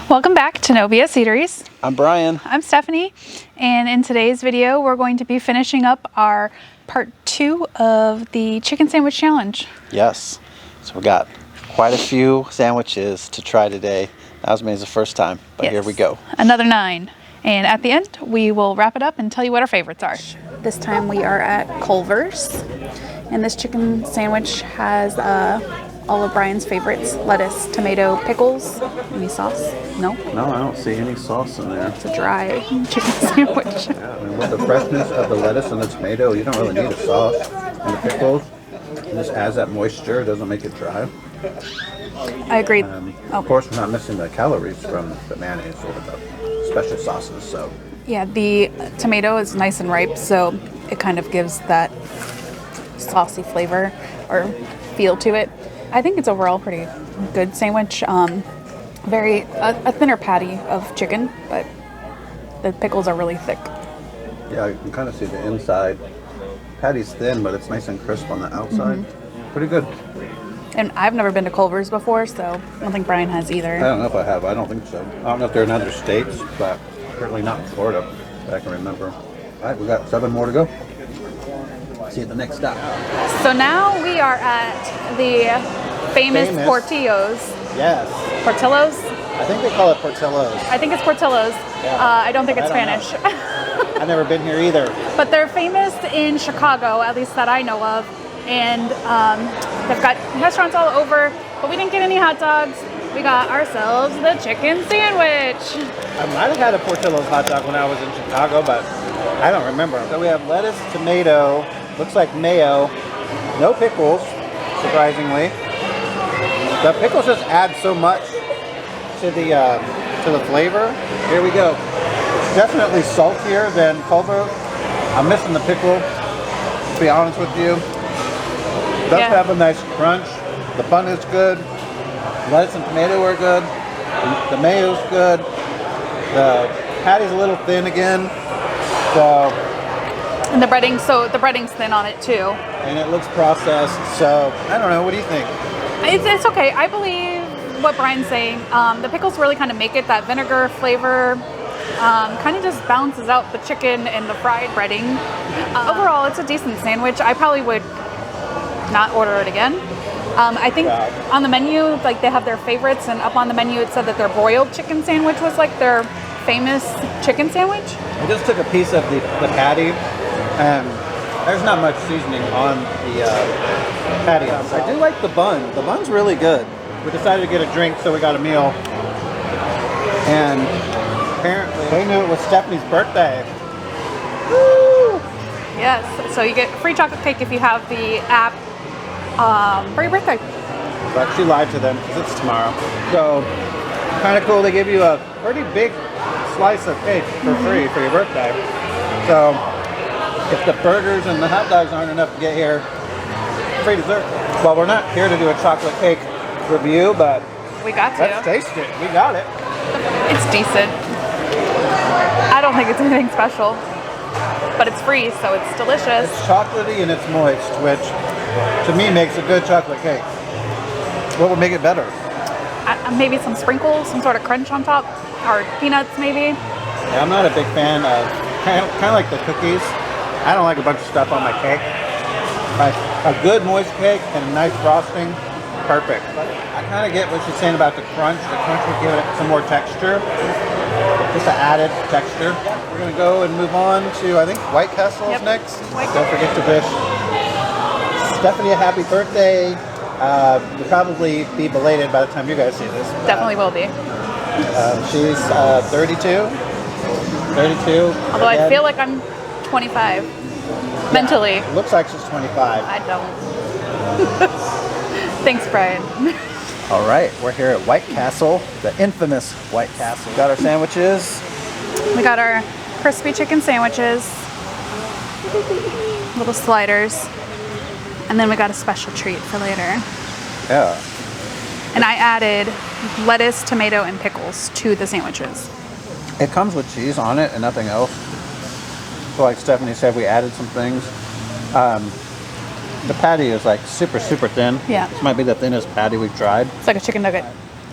Welcome back to Novia Eateries. I'm Brian. I'm Stephanie, and in today's video we're going to be finishing up our part 2 of the chicken sandwich challenge. Yes, so we got quite a few sandwiches to try today. That was the first time, but Yes. Here we go. Another 9. And at the end we will wrap it up and tell you what our favorites are. This time we are at Culvers, and this chicken sandwich has all of Brian's favorites: lettuce, tomato, pickles. Any sauce? No? No, I don't see any sauce in there. It's a dry chicken sandwich. Yeah, I mean, with the freshness of the lettuce and the tomato, you don't really need a sauce. And the pickles, it just adds that moisture, it doesn't make it dry. I agree. Of course, we're not missing the calories from the mayonnaise or the special sauces, so. Yeah, the tomato is nice and ripe, so it kind of gives that saucy flavor or feel to it. I think it's overall pretty good sandwich. A thinner patty of chicken, but the pickles are really thick. Yeah, you can kind of see the inside. Patty's thin, but it's nice and crisp on the outside. Pretty good. And I've never been to Culver's before, so I don't think Brian has either. I don't know if I have. I don't think so. I don't know if they're in other states, but certainly not in Florida that I can remember. All right, we got 7 more to go. See you at the next stop. So now we are at the famous Portillo's. Yes. Portillo's? I think they call it Portillo's. I think it's Portillo's. Yeah. I don't think it's Spanish. I've never been here either. But they're famous in Chicago, at least that I know of. And they've got restaurants all over, but we didn't get any hot dogs. We got ourselves the chicken sandwich. I might have had a Portillo's hot dog when I was in Chicago, but I don't remember. So we have lettuce, tomato, looks like mayo, no pickles, surprisingly. The pickles just add so much to the flavor. Here we go. It's definitely saltier than Culvers. I'm missing the pickle, to be honest with you. It does have a nice crunch. The bun is good. Lettuce and tomato are good. The mayo's good. The patty's a little thin again. So. And the breading's thin on it too. And it looks processed. So I don't know. What do you think? It's okay. I believe what Brian's saying. The pickles really kind of make it that vinegar flavor. Kind of just balances out the chicken and the fried breading. Overall, it's a decent sandwich. I probably would not order it again. I think on the menu, like, they have their favorites, and up on the menu it said that their broiled chicken sandwich was like their famous chicken sandwich. I just took a piece of the patty, and there's not much seasoning on the patty. I do like the bun. The bun's really good. We decided to get a drink, so we got a meal. And apparently they knew it was Stephanie's birthday. Woo! Yes, so you get free chocolate cake if you have the app for your birthday. But she lied to them because it's tomorrow. So kind of cool. They give you a pretty big slice of cake for free for your birthday. So if the burgers and the hot dogs aren't enough to get here, free dessert. Well, we're not here to do a chocolate cake review, but We got to. let's taste it. We got it. It's decent. I don't think it's anything special, but it's free, so it's delicious. It's chocolatey and it's moist, which to me makes a good chocolate cake. What would make it better? Maybe some sprinkles, some sort of crunch on top, or peanuts maybe. Yeah, I'm not a big fan of kind of like the cookies. I don't like a bunch of stuff on my cake. Like a good moist cake and a nice frosting, perfect. I kind of get what she's saying about the crunch. The crunch would give it some more texture, just an added texture. We're gonna go and move on to, I think, White Castle is next. Don't forget to wish Stephanie a happy birthday. Will probably be belated by the time you guys see this. Definitely will be. She's 32. 32. Although I feel like I'm 25 mentally. It looks like she's 25. I don't. Thanks, Brian. All right, we're here at White Castle, the infamous White Castle. Got our sandwiches. We got our crispy chicken sandwiches, little sliders, and then we got a special treat for later. Yeah. And I added lettuce, tomato, and pickles to the sandwiches. It comes with cheese on it and nothing else. So like Stephanie said, we added some things. The patty is like super, super thin. Yeah. This might be the thinnest patty we've tried. It's like a chicken nugget.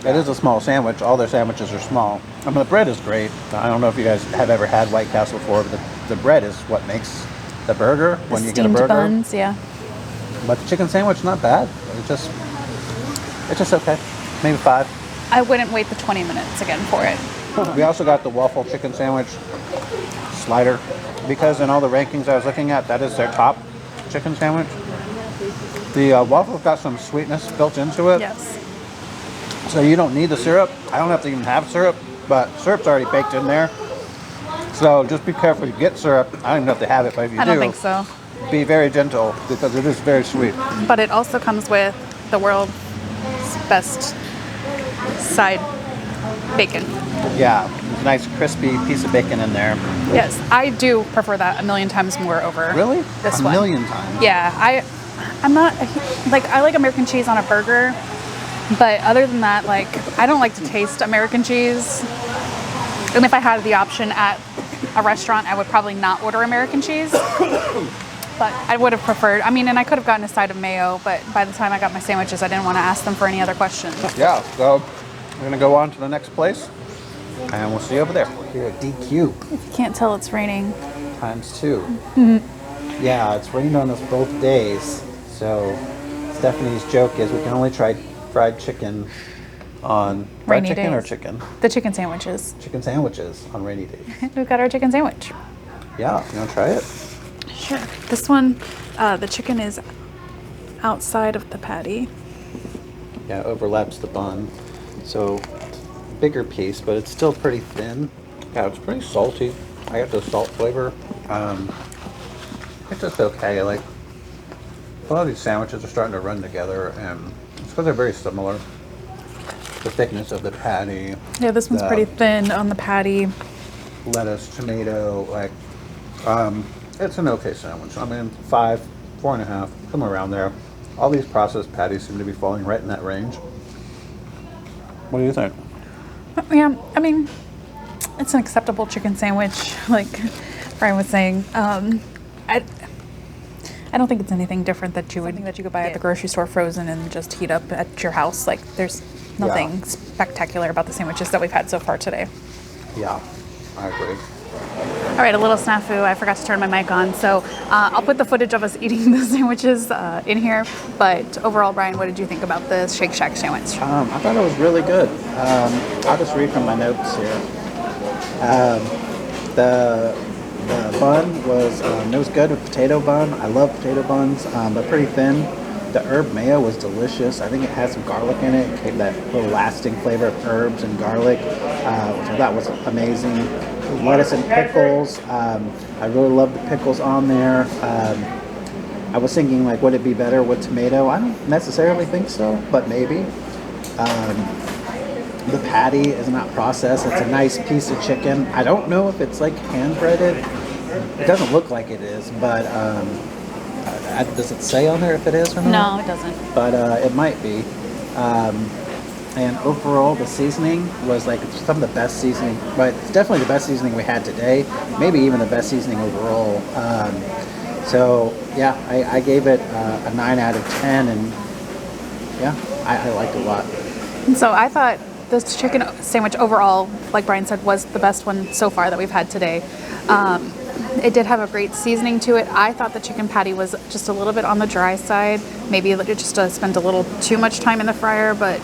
It is a small sandwich. All their sandwiches are small. I mean, the bread is great. I don't know if you guys have ever had White Castle before, but the bread is what makes the burger when you get a Steamed burger. buns, yeah. But the chicken sandwich, not bad. It's just okay. Maybe 5. I wouldn't wait the 20 minutes again for it. We also got the Waffle chicken sandwich slider because in all the rankings I was looking at, that is their top chicken sandwich. The Waffle's got some sweetness built into it. Yes. So you don't need the syrup. I don't have to even have syrup, but syrup's already baked in there. So just be careful you get syrup. I don't even know if they have it, but if you do, I don't think so. be very gentle because it is very sweet. But it also comes with the world's best side bacon. Yeah, nice crispy piece of bacon in there. Yes, I do prefer that a million times more over Really? this a one. million times. Yeah, I'm not like I like American cheese on a burger, but other than that, like I don't like to taste American cheese. And if I had the option at a restaurant, I would probably not order American cheese. But I would have preferred, I mean, and I could have gotten a side of mayo, but by the time I got my sandwiches, I didn't want to ask them for any other questions. Yeah, so we're gonna go on to the next place and we'll see you over there. Here at DQ. If you can't tell, it's raining. ×2. Yeah, it's rained on us both days. So Stephanie's joke is we can only try fried chicken on fried Rainy chicken or days. chicken? The chicken sandwiches. Chicken sandwiches on rainy days. We've got our chicken sandwich. Yeah, you wanna try it? Sure. This one, the chicken is outside of the patty. Yeah, it overlaps the bun. So bigger piece, but it's still pretty thin. Yeah, it's pretty salty. I got the salt flavor. It's just okay. Like a lot of these sandwiches are starting to run together, and it's because they're very similar. The thickness of the patty, Yeah, this one's the pretty thin on the patty. lettuce, tomato, like it's an okay sandwich. I mean, 5, 4.5, somewhere around there. All these processed patties seem to be falling right in that range. What do you think? Yeah, I mean, it's an acceptable chicken sandwich, like Brian was saying. I don't think it's anything different that you could buy at the grocery store frozen and just heat up at your house. Like, there's nothing spectacular about the sandwiches that we've had so far today. Yeah, I agree. All right, a little snafu. I forgot to turn my mic on, so I'll put the footage of us eating the sandwiches in here. But overall, Brian, what did you think about the Shake Shack sandwich? I thought it was really good. I'll just read from my notes here. The bun was good, a potato bun. I love potato buns, but pretty thin. The herb mayo was delicious. I think it had some garlic in it. It gave that little lasting flavor of herbs and garlic, which I thought was amazing. Lettuce and pickles. I really loved the pickles on there. I was thinking, like, would it be better with tomato? I don't necessarily think so, but maybe. The patty is not processed. It's a nice piece of chicken. I don't know if it's like hand breaded. It doesn't look like it is, but does it say on there if it is or not? No, it doesn't. But it might be. And overall, the seasoning was like some of the best seasoning, but it's definitely the best seasoning we had today. Maybe even the best seasoning overall. So yeah, I gave it a 9 out of 10, and yeah, I liked it a lot. And so I thought this chicken sandwich overall, like Brian said, was the best one so far that we've had today. It did have a great seasoning to it. I thought the chicken patty was just a little bit on the dry side. Maybe it just spent a little too much time in the fryer, but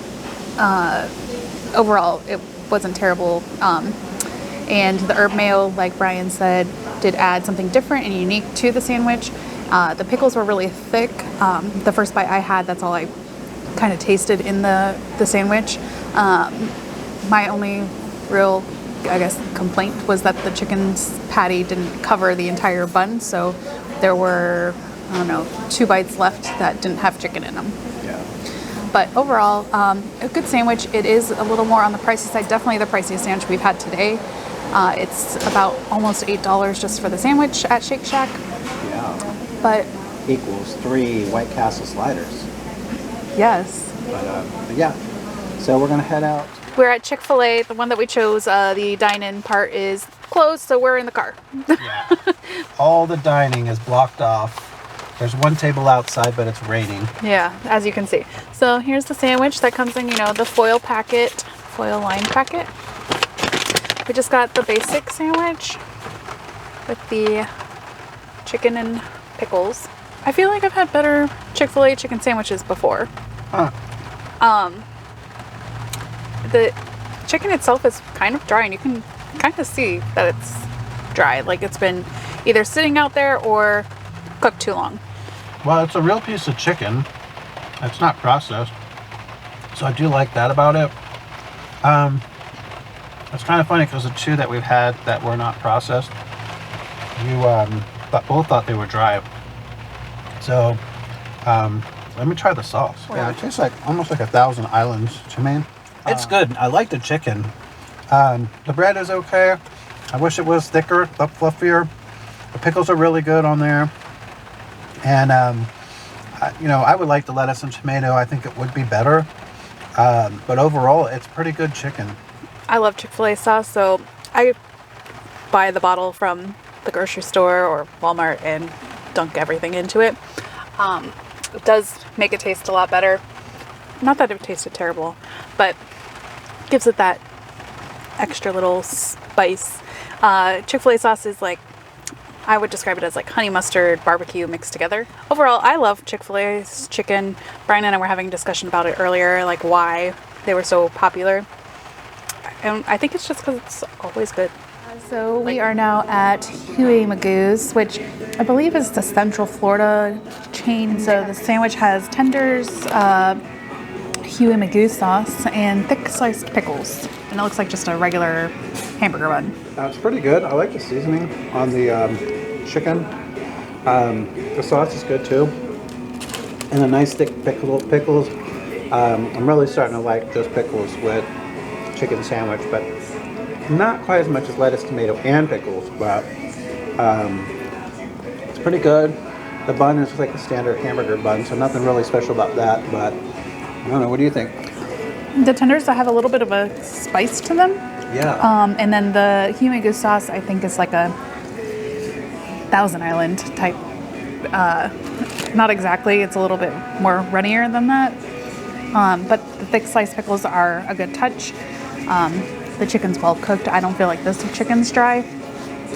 overall it wasn't terrible. And the herb mayo, like Brian said, did add something different and unique to the sandwich. The pickles were really thick. The first bite I had, that's all I kind of tasted in the sandwich. My only real, I guess, complaint was that the chicken's patty didn't cover the entire bun, so there were, 2 bites left that didn't have chicken in them. Yeah. But overall, a good sandwich. It is a little more on the pricey side, definitely the priciest sandwich we've had today. It's about almost $8 just for the sandwich at Shake Shack. Yeah. But Equals 3 White Castle sliders. yes, But yeah, so we're gonna head out. we're at Chick-Fil-A. The one that we chose, the dine-in part is closed, so we're in the car. Yeah. All the dining is blocked off There's one table outside, but it's raining. Yeah, as you can see. So here's the sandwich that comes in, you know, the foil lined packet. We just got the basic sandwich with the chicken and pickles. I feel like I've had better Chick-fil-A chicken sandwiches before. Huh. The chicken itself is kind of dry, and you can kind of see that it's dry. Like it's been either sitting out there or cooked too long. Well, it's a real piece of chicken. It's not processed. So I do like that about it. It's kind of funny because the two that we've had that were not processed, you both thought they were dry. So let me try the sauce. Yeah, it tastes like almost like 1,000 Islands to me. It's good. I like the chicken. The bread is okay. I wish it was thicker, fluffier. The pickles are really good on there. And, I would like the lettuce and tomato. I think it would be better. But overall, it's pretty good chicken. I love Chick-fil-A sauce, so I buy the bottle from the grocery store or Walmart and dunk everything into it. It does make it taste a lot better. Not that it tasted terrible, but gives it that extra little spice. Chick-fil-A sauce is like, I would describe it as like honey mustard, barbecue mixed together. Overall, I love Chick-fil-A's chicken. Brian and I were having a discussion about it earlier, like why they were so popular. And I think it's just because it's always good. So we are now at Huey Magoos, which I believe is the Central Florida chain. So the sandwich has tenders, Huey Magoos sauce, and thick sliced pickles. And it looks like just a regular hamburger bun. It's pretty good. I like the seasoning on the chicken. The sauce is good too. And a nice thick pickles. I'm really starting to like just pickles with chicken sandwich, but not quite as much as lettuce, tomato, and pickles, but it's pretty good. The bun is like a standard hamburger bun, so nothing really special about that, but I don't know, what do you think? The tenders have a little bit of a spice to them. Yeah. And then the Huey Magoos sauce, I think, is like a Thousand Island type. Not exactly. It's a little bit more runnier than that. But the thick sliced pickles are a good touch. The chicken's well cooked. I don't feel like this chicken's dry.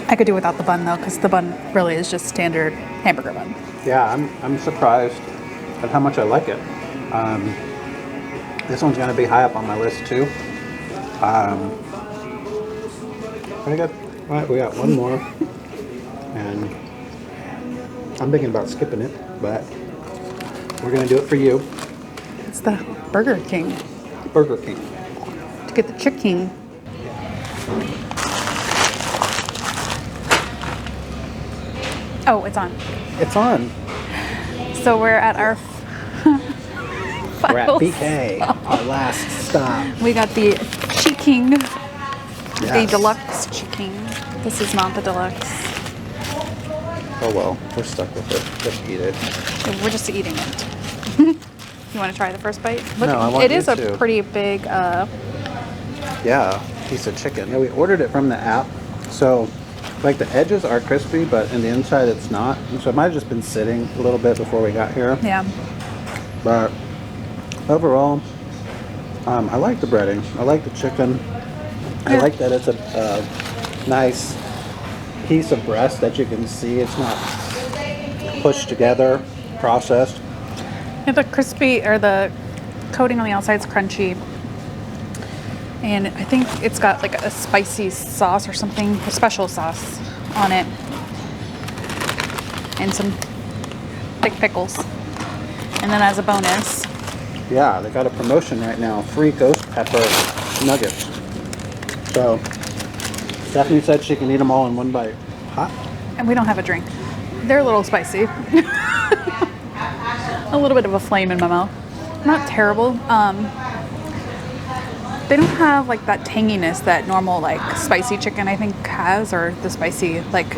I could do without the bun though, because the bun really is just standard hamburger bun. Yeah, I'm surprised at how much I like it. This one's going to be high up on my list too. We got one more, and I'm thinking about skipping it, but we're going to do it for you. It's the Burger King. Burger King. To get the chicken. Oh, it's on. It's on. So we're at our We're at BK, our last stop. We got the chicken, the Yes. deluxe chicken. This is not the deluxe. Oh well, we're stuck with it. Just eat it. We're just eating it. You want to try the first bite? Look, No, I want it you is a to. pretty big. Yeah, piece of chicken. Yeah, we ordered it from the app, so like the edges are crispy, but in the inside it's not. And so it might have just been sitting a little bit before we got here. Yeah. But overall, I like the breading. I like the chicken. I Yeah. like that it's a nice piece of breast that you can see. It's not pushed together, processed. Yeah, the crispy or the coating on the outside is crunchy. And I think it's got like a spicy sauce or something, a special sauce on it. And some thick pickles. And then as a bonus, Yeah, they got a promotion right now. Free ghost pepper nuggets. So Stephanie said she can eat them all in one bite. Hot? and we don't have a drink. They're a little spicy. A little bit of a flame in my mouth. Not terrible. They don't have like that tanginess that normal like spicy chicken I think has, or the spicy like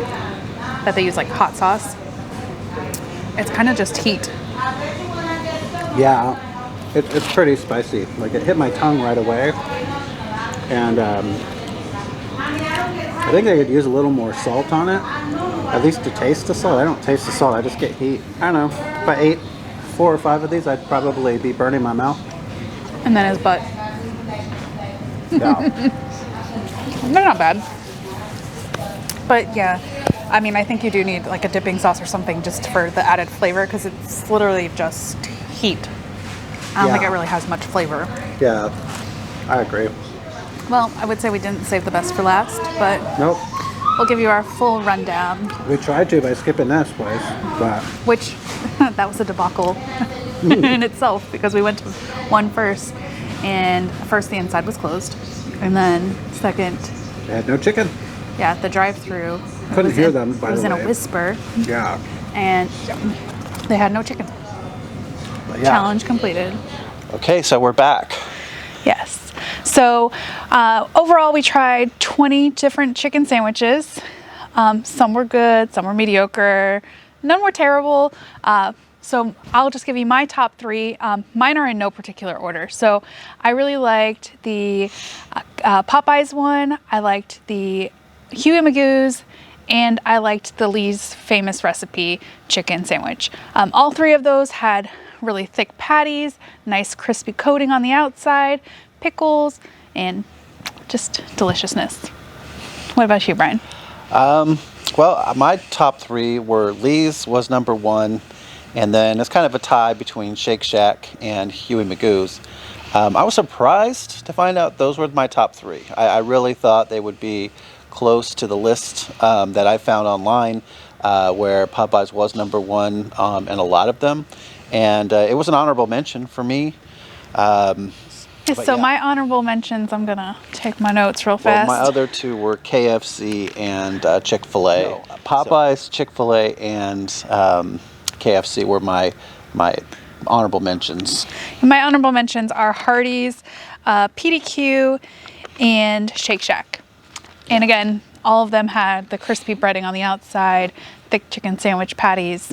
that they use like hot sauce. It's kind of just heat. Yeah, it's pretty spicy. Like it hit my tongue right away. And I think they could use a little more salt on it. At least to taste the salt. I don't taste the salt, I just get heat. I don't know. If I ate 4 or 5 of these, I'd probably be burning my mouth. And then his butt. Yeah. They're not bad. But yeah, I mean, I think you do need like a dipping sauce or something just for the added flavor because it's literally just heat. I don't think it really has much flavor. Yeah, I agree. Well, I would say we didn't save the best for last, but Nope. we'll give you our full rundown, We tried to by skipping this place, but which that was a debacle in itself because we went to one first, and first the inside was closed, and then second, they had no chicken. yeah, the drive-through. Couldn't hear them, by It was the in way. a whisper, Yeah. and they had no chicken. But yeah. Challenge completed. Okay, so we're back. Yes. So overall, we tried 20 different chicken sandwiches. Some were good, some were mediocre, none were terrible. So I'll just give you my top 3. Mine are in no particular order. So I really liked the Popeyes one. I liked the Huey Magoos. And I liked the Lee's Famous Recipe chicken sandwich. All 3 of those had really thick patties, nice crispy coating on the outside, pickles, and just deliciousness. What about you, Brian? Well, my top 3 were Lee's was number 1, and then it's kind of a tie between Shake Shack and Huey Magoos. I was surprised to find out those were my top 3. I really thought they would be close to the list that I found online, where Popeyes was number 1 in a lot of them, and it was an honorable mention for me. So yeah. my honorable mentions, I'm gonna take my notes real Well, fast. my other 2 were KFC and Chick-Fil-A. Popeyes, Chick-Fil-A, and KFC were my honorable mentions. My honorable mentions are Hardee's, PDQ, and Shake Shack. And again, all of them had the crispy breading on the outside, thick chicken sandwich patties.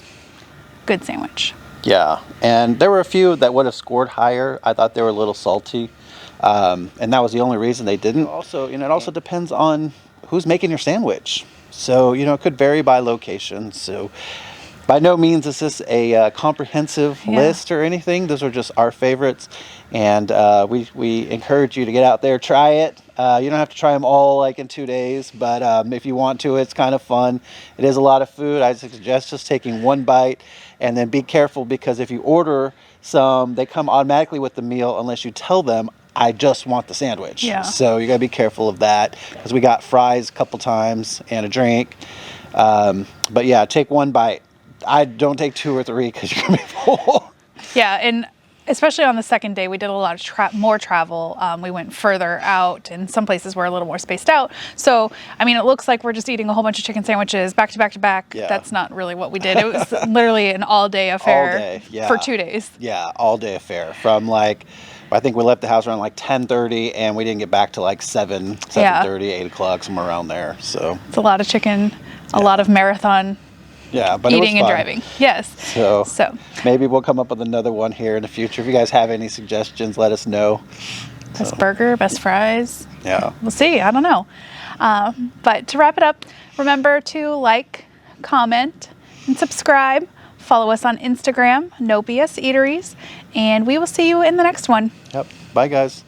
Good sandwich. Yeah, and there were a few that would have scored higher. I thought they were a little salty, and that was the only reason they didn't. Also, it also depends on who's making your sandwich. So, it could vary by location. So, by no means is this a comprehensive list or anything. Those are just our favorites, and we encourage you to get out there, try it. You don't have to try them all like in 2 days, but if you want to, it's kind of fun. It is a lot of food. I suggest just taking one bite, and then be careful because if you order some, they come automatically with the meal unless you tell them, I just want the sandwich. Yeah. So you gotta be careful of that because we got fries a couple times and a drink. But yeah, take one bite. I don't take 2 or 3 because you're gonna be full. Yeah, and especially on the second day, we did a lot of more travel. We went further out, and some places were a little more spaced out. So, I mean, it looks like we're just eating a whole bunch of chicken sandwiches back to back to back. Yeah. That's not really what we did. It was literally an all-day affair All day, yeah. for 2 days. Yeah, all day affair. From I think we left the house around 10:30, and we didn't get back to 7:30, 8 o'clock, somewhere around there. So It's a lot of chicken, a lot of marathon yeah, but eating it was and fun. driving. Yes. So maybe we'll come up with another one here in the future. If you guys have any suggestions, let us know. Best burger, best fries. Yeah. We'll see. I don't know. But to wrap it up, remember to like, comment, and subscribe. Follow us on Instagram, No BS Eateries, and we will see you in the next one. Yep. Bye, guys.